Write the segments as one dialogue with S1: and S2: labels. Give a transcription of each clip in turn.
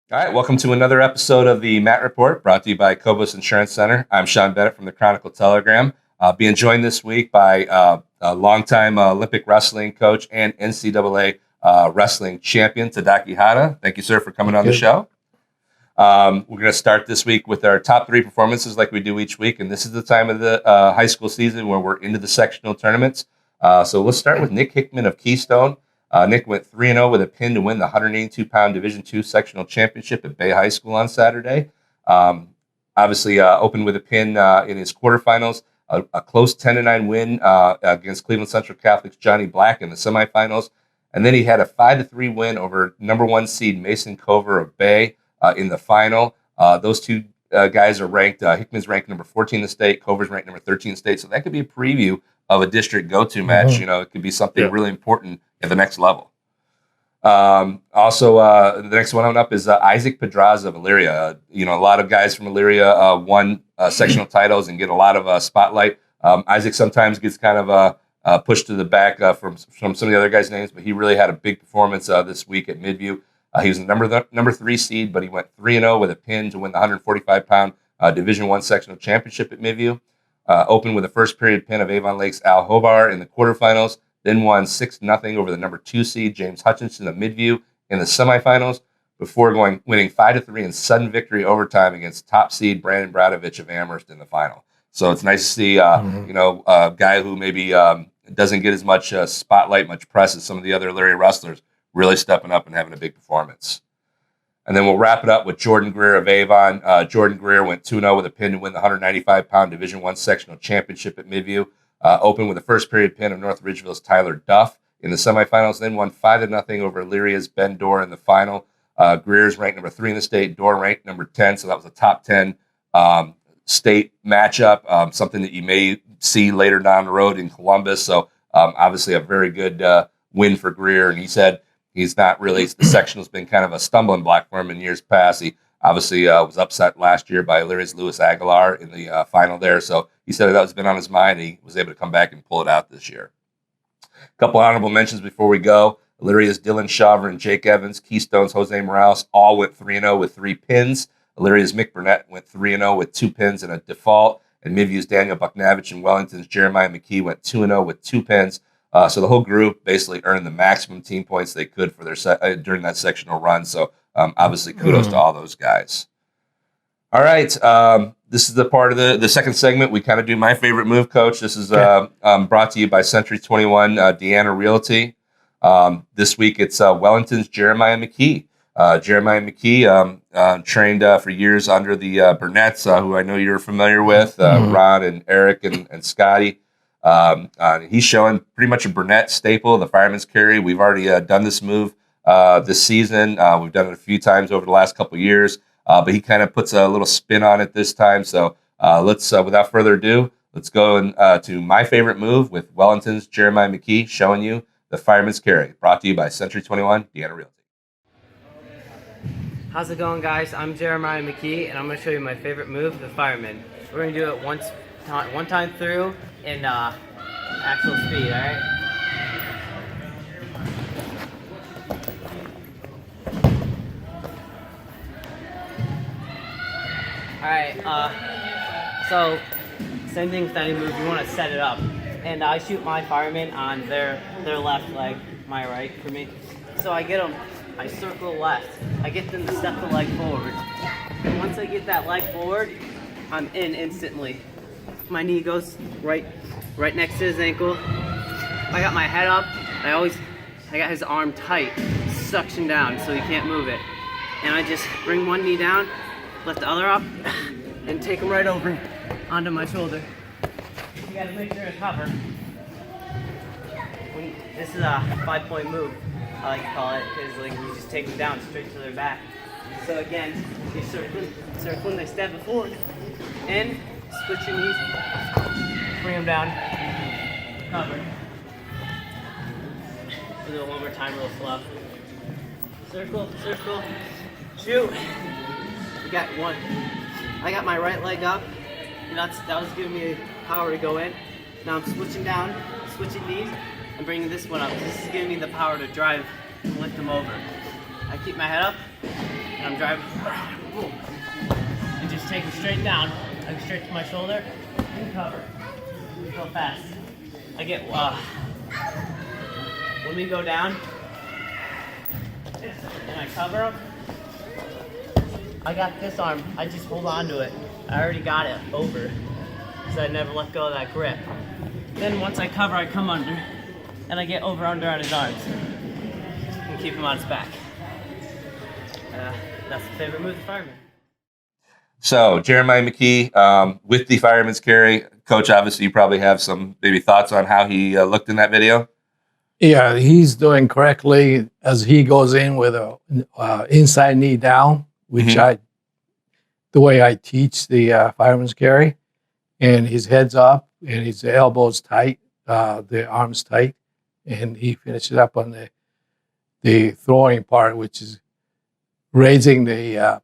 S1: All right, welcome to another episode of the Matt Report, brought to you by Cobos Insurance Center. I'm Sean Bennett from the Chronicle Telegram. Being joined this week by a longtime Olympic wrestling coach and NCAA wrestling champion, Tadaki Hata. Thank you, sir, for coming on the show. We're going to start this week with our top three performances like we do each week, and this is the time of the high school season where we're into the sectional tournaments. So let's start with Nick Hickman of Keystone. Nick went 3-0 with a pin to win the 182-pound Division II sectional championship at Bay High School on Saturday. Obviously, opened with a pin in his quarterfinals, a close 10-9 win against Cleveland Central Catholic's Johnny Black in the semifinals, and then he had a 5-3 win over number one seed Mason Cover of Bay in the final. Those two guys are ranked. Hickman's ranked number 14 in the state. Cover's ranked number 13 in the state. So that could be a preview of a district go-to match. You know, it could be something really important at the next level. The next one on up is Isaac Pedraza of Elyria. A lot of guys from Elyria won sectional titles and get a lot of spotlight. Isaac sometimes gets kind of pushed to the back from some of the other guys' names, but he really had a big performance this week at Midview. He was the number 3 seed, but he went 3-0 with a pin to win the 145-pound Division I sectional championship at Midview. Opened with a first period pin of Avon Lake's Al Hobar in the quarterfinals, then won 6-0 over the number 2 seed James Hutchinson of Midview in the semifinals, before winning 5-3 in sudden victory overtime against top seed Brandon Bradovich of Amherst in the final. So it's nice to see a guy who maybe doesn't get as much spotlight, much press as some of the other Elyria wrestlers, really stepping up and having a big performance. And then we'll wrap it up with Jordan Greer of Avon. Jordan Greer went 2-0 with a pin to win the 195-pound Division I sectional championship at Midview. Opened with a first period pin of North Ridgeville's Tyler Duff in the semifinals, then won 5-0 over Elyria's Ben Dorr in the final. Greer's ranked number 3 in the state, Dorr ranked number 10, so that was a top 10 state matchup, something that you may see later down the road in Columbus. So obviously a very good win for Greer, and he said he's not really, the sectional's been kind of a stumbling block for him in years past. He obviously was upset last year by Elyria's Lewis Aguilar in the final there. So he said that was been on his mind. He was able to come back and pull it out this year. A couple honorable mentions before we go. Elyria's Dylan Shaver and Jake Evans, Keystone's Jose Morales, all went 3-0 with 3 pins. Elyria's Mick Burnett went 3-0 with 2 pins and a default. And Midview's Daniel Bucknavich and Wellington's Jeremiah McKee went 2-0 with 2 pins. So the whole group basically earned the maximum team points they could for their during that sectional run. So obviously kudos to all those guys. All right. This is the part of the second segment. We kind of do my favorite move, Coach. This is brought to you by Century 21 Deanna Realty. This week it's Wellington's Jeremiah McKee. Jeremiah McKee trained for years under the Burnetts, who I know you're familiar with, Ron and Eric and Scotty. He's showing pretty much a Burnett staple, the Firemans Carry. We've already done this move this season. We've done it a few times over the last couple of years, but he kind of puts a little spin on it this time. So let's, without further ado, let's go to my favorite move with Wellington's Jeremiah McKee showing you the Firemans Carry, brought to you by Century 21 Deanna Realty.
S2: How's it going, guys? I'm Jeremiah McKee, and I'm going to show you my favorite move, the Fireman. We're going to do it one time through in actual speed, alright? Alright, so same thing with any move, you want to set it up. And I shoot my fireman on their left leg, my right for me. So I get them, I circle left, I get them to step the leg forward. And once I get that leg forward, I'm in instantly. My knee goes right next to his ankle. I got my head up. I got his arm tight, suction down so he can't move it. And I just bring one knee down, lift the other up, and take him right over onto my shoulder. You gotta make sure to cover. This is a 5-point move, I like to call it, because you just take them down straight to their back. So again, you're circling, they step it forward, and split your knees, bring them down, cover. We'll do it one more time real slow. Circle, shoot. We got one. I got my right leg up, and that was giving me power to go in. Now I'm switching down, switching knees, and bringing this one up. This is giving me the power to drive and lift them over. I keep my head up, and I'm driving, boom, and just take them straight down. I go straight to my shoulder and cover. Go fast. I get when we go down and I cover them. I got this arm. I just hold on to it. I already got it over, so I never let go of that grip. Then once I cover, I come under, and I get over under on his arms and keep him on his back. That's the favorite move of the fireman.
S1: So Jeremiah McKee with the Fireman's Carry. Coach, obviously you probably have some maybe thoughts on how he looked in that video.
S3: Yeah, he's doing correctly as he goes in with a inside knee down, which the way I teach the Fireman's Carry, and his head's up and his elbows tight, the arms tight, and he finishes up on the throwing part, which is raising the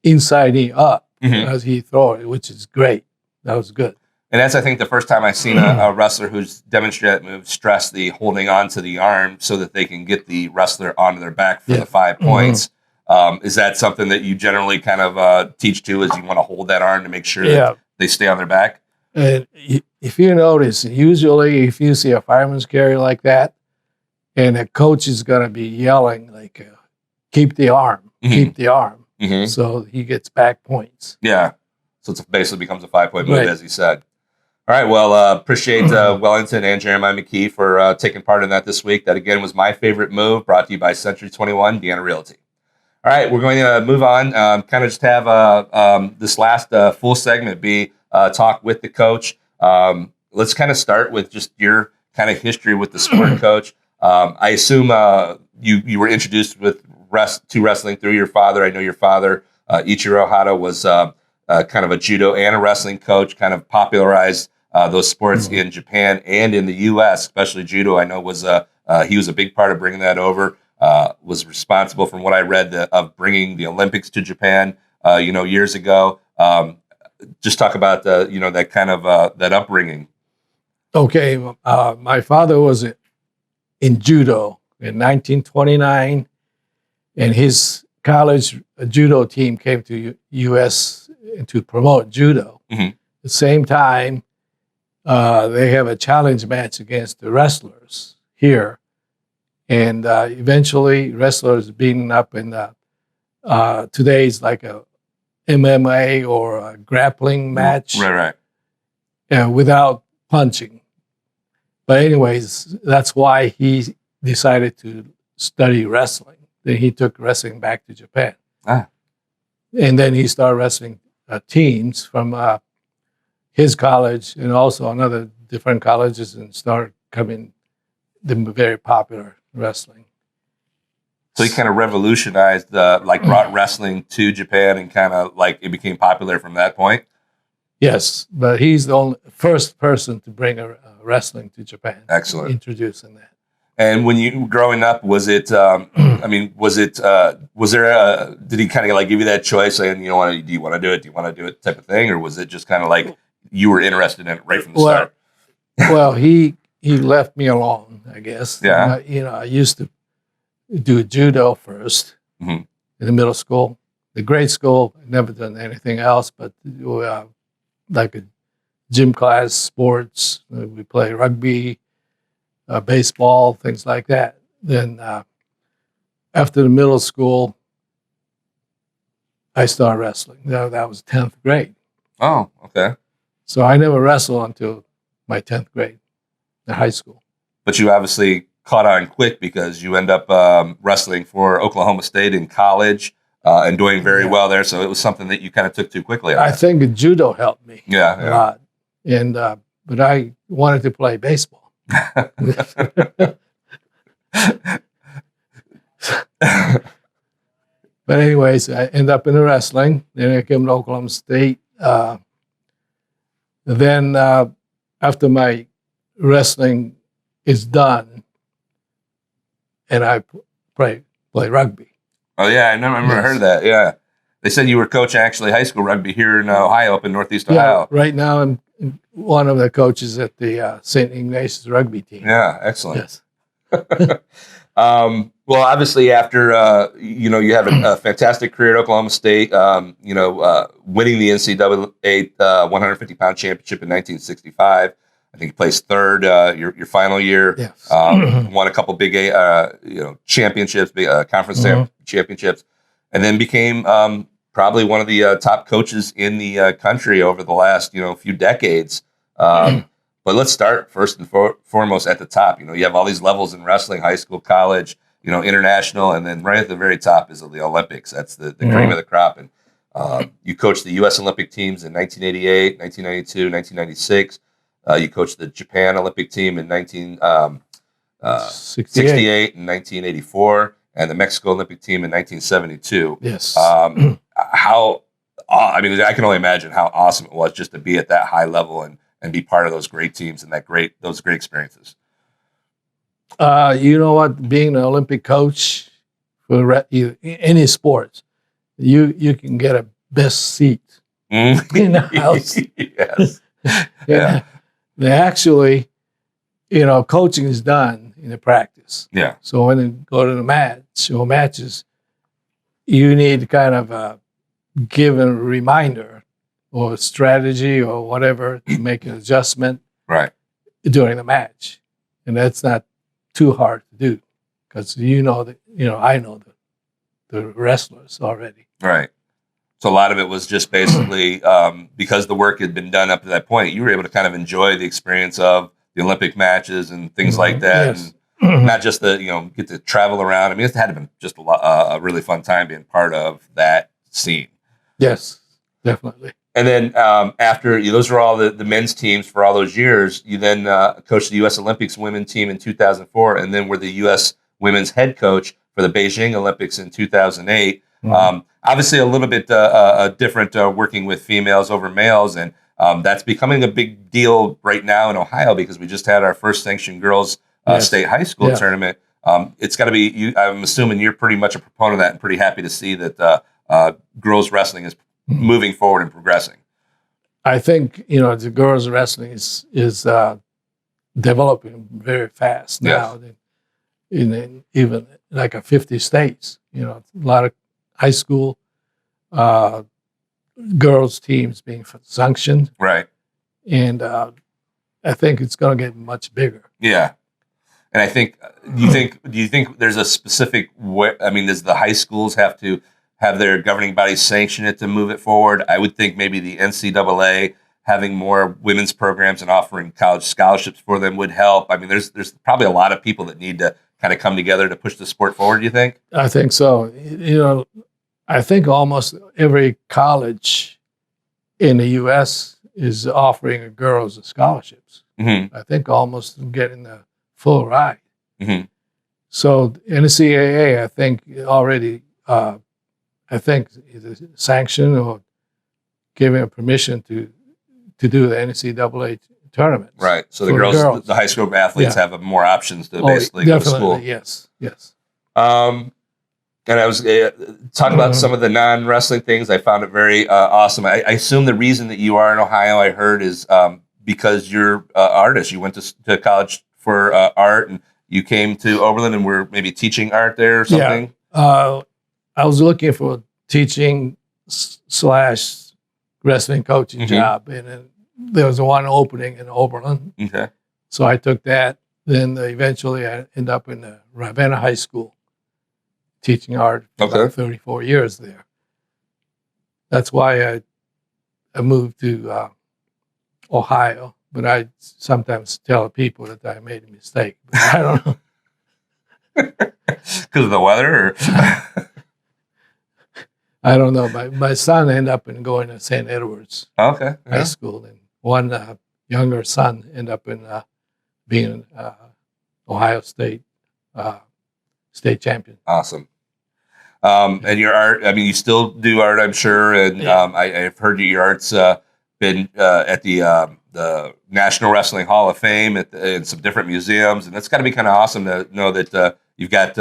S3: inside knee up as he throws it, which is great. That was good.
S1: And that's, I think, the first time I've seen a wrestler who's demonstrated that move stress the holding on to the arm so that they can get the wrestler onto their back for the 5 points. Is that something that you generally kind of teach to, is you want to hold that arm to make sure that they stay on their back?
S3: And if you notice, usually if you see a Fireman's Carry like that, and a coach is going to be yelling, like, keep the arm, keep the arm. So he gets back points.
S1: Yeah. So it basically becomes a 5-point move, as he said. All right. Well, appreciate Wellington and Jeremiah McKee for taking part in that this week. That, again, was my favorite move, brought to you by Century 21, Deanna Realty. All right. We're going to move on. Kind of just have this last full segment be talk with the coach. Let's kind of start with just your kind of history with the sport, Coach. I assume you were introduced to wrestling through your father. I know your father, Ichiro Hata, was kind of a judo and a wrestling coach, kind of popularized those sports in Japan and in the U.S., especially judo. I know he was a big part of bringing that over, was responsible, from what I read, of bringing the Olympics to Japan, years ago. Just talk about, that kind of that upbringing.
S3: Okay. My father was in judo in 1929, and his college judo team came to U.S. to promote judo. At the same time, they have a challenge match against the wrestlers here. And eventually, wrestlers beaten up in today's like a MMA or a grappling match.
S1: Right.
S3: Without punching. But anyways, that's why he decided to study wrestling. Then he took wrestling back to Japan. And then he started wrestling teams from his college and also on other different colleges, and started coming the very popular wrestling.
S1: So he kind of revolutionized, brought wrestling to Japan, and kind of like it became popular from that point.
S3: Yes, but he's the first person to bring wrestling to Japan.
S1: Excellent.
S3: Introducing that.
S1: And when you growing up, was it? Was there? Did he kind of like give you that choice, saying, do you want to do it? Do you want to do it, type of thing, or was it just kind of like you were interested in it right from the start?
S3: Well, he left me alone, I guess.
S1: Yeah.
S3: I used to do judo first in the middle school. The grade school, I'd never done anything else, but like a gym class, sports. We play rugby, baseball, things like that. Then after the middle school, I started wrestling. That was 10th grade.
S1: Oh, okay.
S3: So I never wrestled until my 10th grade in high school.
S1: But you obviously caught on quick, because you end up wrestling for Oklahoma State in college and doing very well there. So it was something that you kind of took to quickly.
S3: I think judo helped me a
S1: Yeah.
S3: lot. And but I wanted to play baseball. But anyways, I ended up in the wrestling. Then I came to Oklahoma State. Then after my wrestling is done, and I play rugby.
S1: Oh yeah, I remember heard that. Yeah, they said you were coach actually high school rugby here in Ohio, up in Northeast Ohio.
S3: Right now I'm one of the coaches at the St. Ignatius rugby team.
S1: Yeah, excellent.
S3: Yes.
S1: Well, obviously, after you have a fantastic career at Oklahoma State. Winning the NCAA 150-pound championship in 1965. I think you placed third your final year.
S3: Yes.
S1: Won a couple big championships, conference championships, and then became probably one of the top coaches in the country over the last few decades. But let's start first and foremost at the top. You have all these levels in wrestling: high school, college, international, and then right at the very top is the Olympics. That's the cream of the crop. And you coached the U.S. Olympic teams in 1988, 1992, 1996. You coached the Japan Olympic team in 1968 and 1984, and the Mexico Olympic team in 1972.
S3: Yes.
S1: I can only imagine how awesome it was just to be at that high level and be part of those great teams and those great experiences.
S3: You know what? Being an Olympic coach for any sports, you can get a best seat in the house.
S1: Yes.
S3: Yeah. They actually, coaching is done in the practice.
S1: Yeah.
S3: So when you go to the match or matches, you need to kind of give a reminder or strategy or whatever to make an adjustment
S1: right
S3: during the match. And that's not too hard to do because I know the wrestlers already.
S1: Right. So a lot of it was just basically because the work had been done up to that point, you were able to kind of enjoy the experience of the Olympic matches and things like that.
S3: Yes.
S1: And not just get to travel around. I mean, it had to been just a really fun time being part of that scene.
S3: Yes, definitely.
S1: And then after those were all the men's teams for all those years, you then coached the U.S. Olympics women team in 2004, and then were the U.S. women's head coach for the Beijing Olympics in 2008. Obviously, a little bit different working with females over males, and that's becoming a big deal right now in Ohio because we just had our first sanctioned girls state high school tournament. It's got to be. I'm assuming you're pretty much a proponent of that, and pretty happy to see that girls wrestling is moving forward and progressing.
S3: I think the girls wrestling is developing very fast now. Yes. In even like 50 states, a lot of high school girls teams being sanctioned,
S1: right?
S3: And I think it's going to get much bigger.
S1: Yeah, and I think do you think there's a specific way? I mean, does the high schools have to have their governing bodies sanction it to move it forward? I would think maybe the NCAA having more women's programs and offering college scholarships for them would help. I mean, there's probably a lot of people that need to kind of come together to push the sport forward. Do you think?
S3: I think so. I think almost every college in the U.S. is offering girls scholarships.
S1: Mm-hmm.
S3: I think almost getting the full ride.
S1: Mm-hmm.
S3: So NCAA, I think already. I think either sanction or giving a permission to do the NCAA tournament.
S1: Right. So the girls, the high school athletes have more options to basically go to school.
S3: Yes.
S1: And I was talking about some of the non-wrestling things. I found it very awesome. I assume the reason that you are in Ohio, I heard, is because you're an artist. You went to college for art, and you came to Oberlin and were maybe teaching art there or something.
S3: Yeah. I was looking for a teaching / wrestling coaching job, and then there was one opening in Oberlin.
S1: Okay.
S3: So I took that. Then eventually I ended up in the Ravenna High School teaching art for about 34 years there. That's why I moved to Ohio, but I sometimes tell people that I made a mistake. But I don't know.
S1: Because of the weather? Or?
S3: I don't know. My son ended up going to St. Edward's High School, and one younger son ended up in being Ohio State state champion.
S1: Awesome. And your art, I mean, you still do art, I'm sure, and I've heard your art's been at the National Wrestling Hall of Fame in some different museums, and that's got to be kind of awesome to know that you've got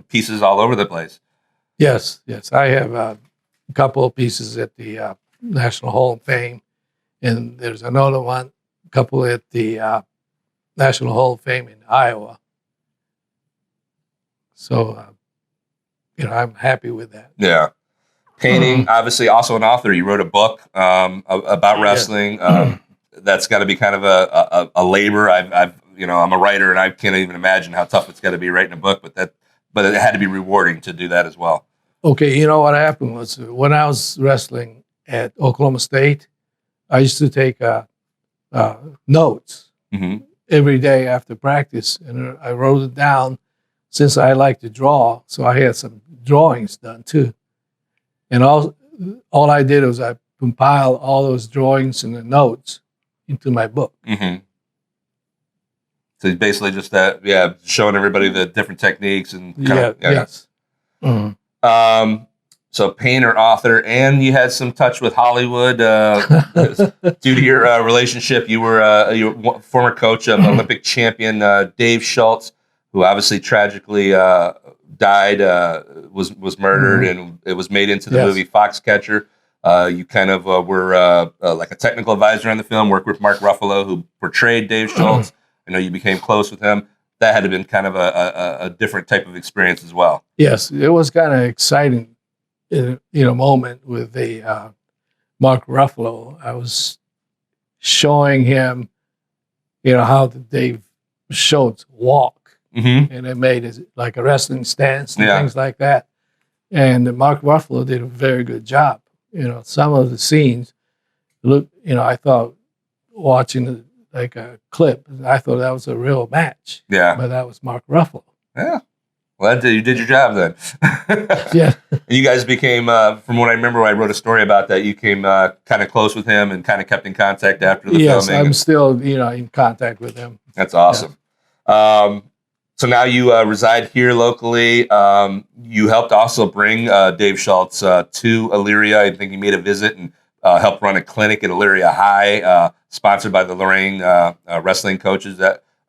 S1: pieces all over the place.
S3: Yes. I have a couple of pieces at the National Hall of Fame, and there's another couple at the National Hall of Fame in Iowa. So, I'm happy with that.
S1: Yeah. Painting, obviously, also an author. You wrote a book about wrestling. That's got to be kind of a labor. I'm a writer, and I can't even imagine how tough it's got to be writing a book. But it had to be rewarding to do that as well.
S3: Okay, what happened was when I was wrestling at Oklahoma State, I used to take notes every day after practice, and I wrote it down since I like to draw. So I had some drawings done too. And all I did was I compiled all those drawings and the notes into my book.
S1: Mm-hmm. So basically just showing everybody the different techniques and
S3: yes. Mm-hmm.
S1: So painter, author, and you had some touch with Hollywood due to your relationship. You were former coach of Olympic champion Dave Schultz, who obviously tragically died, was murdered, and it was made into the movie Foxcatcher. You kind of were like a technical advisor on the film, worked with Mark Ruffalo, who portrayed Dave Schultz. I know you became close with him. That had to have been kind of a different type of experience as well.
S3: Yes, it was kind of exciting, moment with the Mark Ruffalo. I was showing him, how the Dave Schultz walk. Mm-hmm. And it made it like a wrestling stance and things like that. And Mark Ruffalo did a very good job. Some of the scenes, I thought watching like a clip, I thought that was a real match.
S1: Yeah.
S3: But that was Mark Ruffalo.
S1: Yeah. Well, you did your job then.
S3: Yeah.
S1: And you guys became, from what I remember, I wrote a story about that. You came kind of close with him and kind of kept in contact after the filming. Yes,
S3: I'm still, in contact with him.
S1: That's awesome. Yeah. So now you reside here locally. You helped also bring Dave Schultz to Illeria. I think he made a visit and helped run a clinic at Illeria High, sponsored by the Lorain wrestling coaches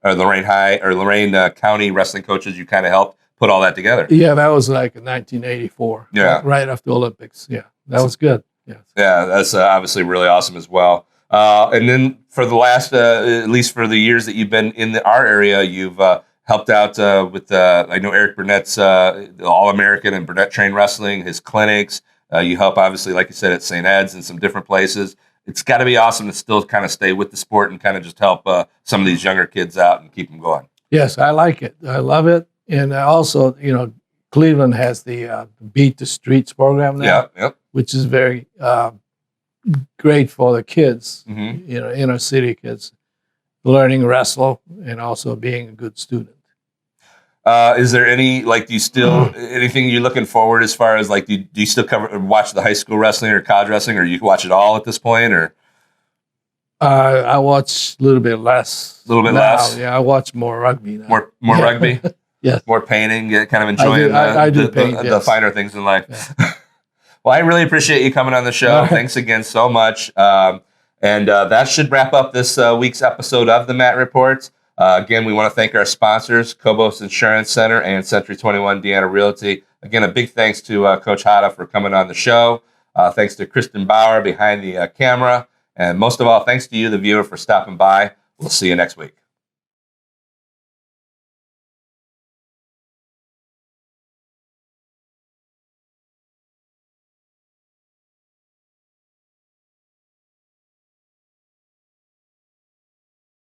S1: Lorain County wrestling coaches. You kind of helped put all that together.
S3: Yeah, that was like in 1984.
S1: Yeah,
S3: right after the Olympics. Yeah, that was good. Yes.
S1: Yeah, that's obviously really awesome as well. And then for the last, at least for the years that you've been in our area, you've helped out with, I know Eric Burnett's All-American and Burnett Train Wrestling, his clinics. You help, obviously, like you said, at St. Ed's and some different places. It's got to be awesome to still kind of stay with the sport and kind of just help some of these younger kids out and keep them going. Yes,
S3: I like it. I love it. And also, Cleveland has the Beat the Streets program now, which is very great for the kids, inner city kids, learning wrestle and also being a good student.
S1: Is there any, do you still, anything you're looking forward as far as, do you still watch the high school wrestling or college wrestling, or you watch it all at this point, or?
S3: I watch a little bit less.
S1: A little bit less?
S3: Yeah, I watch more rugby now.
S1: More rugby?
S3: Yes.
S1: More painting, kind of enjoying the finer things in life. Yeah. Well, I really appreciate you coming on the show. Right. Thanks again so much. And that should wrap up this week's episode of the Matt Reports. Again, we want to thank our sponsors, Cobos Insurance Center and Century 21 Deanna Realty. Again, a big thanks to Coach Hada for coming on the show. Thanks to Kristen Bauer behind the camera. And most of all, thanks to you, the viewer, for stopping by. We'll see you next week.